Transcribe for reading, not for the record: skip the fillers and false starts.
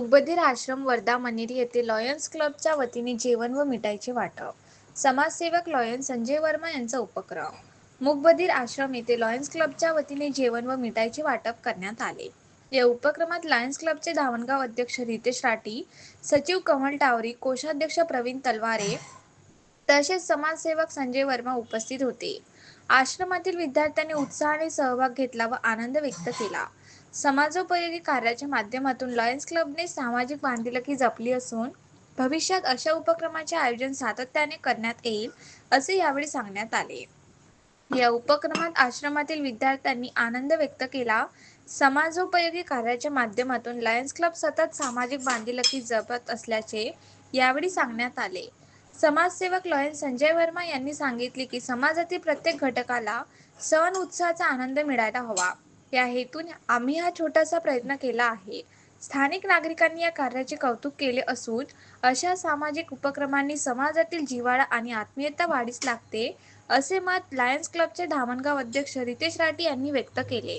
मूकबधीर आश्रम वर्धा मनेरी येथे लॉयन्स क्लबच्या वतीने जेवण व मिठाईचे वाटप. समाजसेवक लॉयन्स संजय वर्मा यांचा उपक्रम. मूकबधीर आश्रम येथे लॉयन्स क्लबच्या वतीने जेवण व मिठाईचे वाटप करण्यात आले. या उपक्रमात लायन्स क्लबचे धामणगाव अध्यक्ष रितेश राठी, सचिव कमल टावरी, कोषाध्यक्ष प्रवीण तलवारे तसेच समाजसेवक संजय वर्मा उपस्थित होते. आश्रमातील विद्यार्थ्यांनी उत्साहाने सहभाग घेतला व आनंद व्यक्त केला. समाजोपयोगी कार्याच्या माध्यमातून लॉयन्स क्लबने सामाजिक बांधिलकी जपली असून भविष्यात अशा उपक्रमाचे आयोजन सातत्याने करण्यात येईल असे यावेळी सांगण्यात आले. या उपक्रमात आश्रमातील विद्यार्थ्यांनी आनंद व्यक्त केला. समाजोपयोगी कार्याच्या माध्यमातून लायन्स क्लब सतत सामाजिक बांधिलकी जपत असल्याचे यावेळी सांगण्यात आले. समाजसेवक लॉयन्स संजय वर्मा यांनी सांगितले की समाजातील प्रत्येक घटकाला सण उत्साहाचा आनंद मिळायला हवा, या हेतूने आम्ही हा छोटासा प्रयत्न केला आहे. स्थानिक नागरिकांनी या कार्याचे कौतुक केले असून अशा सामाजिक उपक्रमांनी समाजातील जिव्हाळा आणि आत्मीयता वाढीस लागते, असे मत लायन्स क्लबचे धामणगाव अध्यक्ष रितेश राठी यांनी व्यक्त केले.